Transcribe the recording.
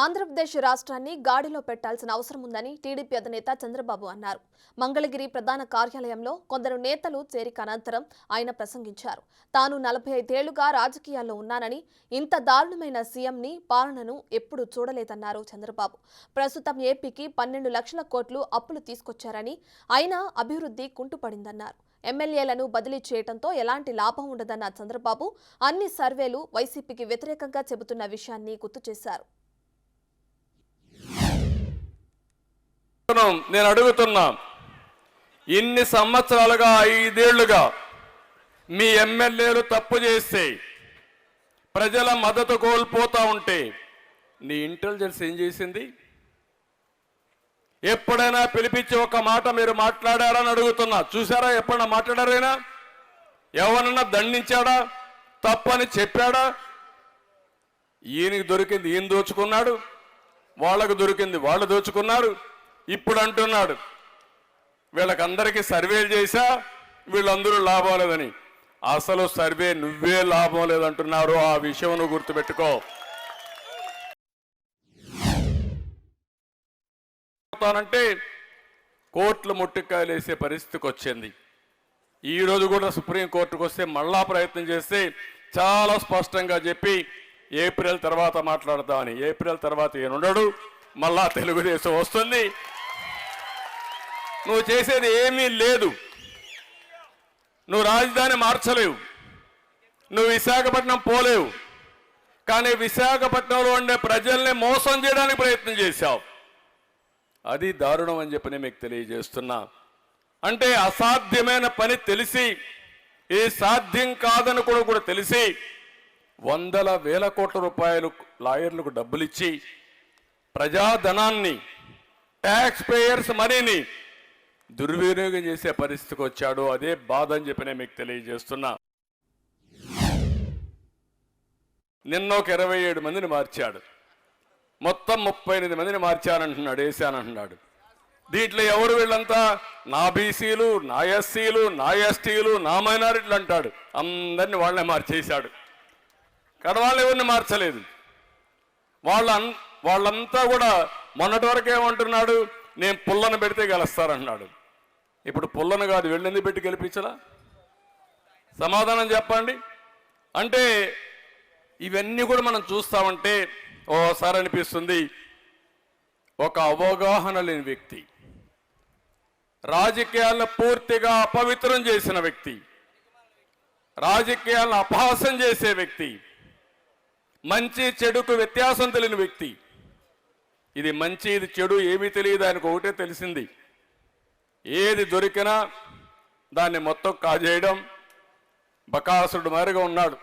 ఆంధ్రప్రదేశ్ రాష్ట్రాన్ని గాడిలో పెట్టాల్సిన అవసరం ఉందని టీడీపీ అధినేత చంద్రబాబు అన్నారు. మంగళగిరి ప్రధాన కార్యాలయంలో కొందరు నేతలు చేరిక అనంతరం ఆయన ప్రసంగించారు. తాను 45 ఏళ్లుగా రాజకీయాల్లో ఉన్నానని, ఇంత దారుణమైన సీఎంని పాలనను ఎప్పుడూ చూడలేదన్నారు చంద్రబాబు. ప్రస్తుతం ఏపీకి 12 లక్షల కోట్లు అప్పులు తీసుకొచ్చారని, అయినా అభివృద్ధి కుంటుపడిందన్నారు. ఎమ్మెల్యేలను బదిలీ చేయడంతో ఎలాంటి లాభం ఉండదన్న చంద్రబాబు అన్ని సర్వేలు వైసీపీకి వ్యతిరేకంగా చెబుతున్న విషయాన్ని గుర్తు చేశారు. నేను అడుగుతున్నా, ఇన్ని సంవత్సరాలుగా 5 ఏళ్లుగా మీ ఎమ్మెల్యేలు తప్పు చేస్తే ప్రజల మద్దతు కోల్పోతా ఉంటే నీ ఇంటెలిజెన్స్ ఏం చేసింది? ఎప్పుడైనా పిలిపించి ఒక మాట మీరు మాట్లాడారని అడుగుతున్నా. చూసారా? ఎప్పుడైనా మాట్లాడారైనా? ఎవరన్నా దండించాడా? తప్పని చెప్పాడా? ఈయనకి దొరికింది ఈయన దోచుకున్నాడు, వాళ్ళకు దొరికింది వాళ్ళు దోచుకున్నారు. ఇప్పుడు అంటున్నాడు వీళ్ళకందరికీ సర్వేలు చేశా, వీళ్ళందరూ లాభం లేదని. అసలు సర్వే నువ్వే లాభం లేదంటున్నారు. ఆ విషయం నువ్వు గుర్తుపెట్టుకో. అంటే కోర్టులు ముట్టికాయలు వేసే పరిస్థితికి వచ్చింది. ఈరోజు కూడా సుప్రీంకోర్టుకు వస్తే మళ్ళా ప్రయత్నం చేస్తే చాలా స్పష్టంగా చెప్పి ఏప్రిల్ తర్వాత మాట్లాడతామని. ఏప్రిల్ తర్వాత ఈయనుండడు, మళ్ళా తెలుగుదేశం వస్తుంది. నువ్వు చేసేది ఏమీ లేదు. నువ్వు రాజధాని మార్చలేవు, నువ్వు విశాఖపట్నం పోలేవు, కానీ విశాఖపట్నంలో ఉండే ప్రజల్ని మోసం చేయడానికి ప్రయత్నం చేశావు. అది దారుణం అని చెప్పి నేను మీకు తెలియజేస్తున్నా. అంటే అసాధ్యమైన పని తెలిసి, ఏ సాధ్యం కాదని కూడా తెలిసి వందల వేల కోట్ల రూపాయలు లాయర్లకు డబ్బులు ఇచ్చి ప్రజాధనాన్ని, ట్యాక్స్ పేయర్స్ మనీని దుర్వినియోగం చేసే పరిస్థితికి వచ్చాడు. అదే బాధ అని చెప్పి నేను మీకు తెలియజేస్తున్నా. నిన్న ఒక 27 మందిని మార్చాడు, మొత్తం 38 మందిని మార్చానంటున్నాడు, వేసానంటున్నాడు. దీంట్లో ఎవరు వీళ్ళంతా? నా బీసీలు, నా ఎస్సీలు, నా ఎస్టీలు, నా మైనారిటీలు అంటాడు. అందరినీ వాళ్ళనే మార్చేశాడు. వాళ్ళు ఎవరిని మార్చలేదు. వాళ్ళంతా కూడా మొన్నటి వరకు ఏమంటున్నాడు? నేను పుల్లను పెడితే గెలుస్తారన్నాడు. ఇప్పుడు పుల్లను కాదు, వెళ్ళింది పెట్టి గెలిపించలా? సమాధానం చెప్పండి. అంటే ఇవన్నీ కూడా మనం చూస్తామంటే ఓసారి అనిపిస్తుంది, ఒక అవగాహన లేని వ్యక్తి, రాజకీయాలను పూర్తిగా అపవిత్రం చేసిన వ్యక్తి, రాజకీయాలను అపహాసం చేసే వ్యక్తి, మంచి చెడుకు వ్యత్యాసం తెలియని వ్యక్తి. ఇది మంచి ఇది చెడు ఏమీ తెలియదు, ఆయనకు ఒకటే తెలిసింది, ఏది దొరికినా దాన్ని మొత్తం కాజేయడం. బకాసురుడు మారిగా ఉన్నాడు.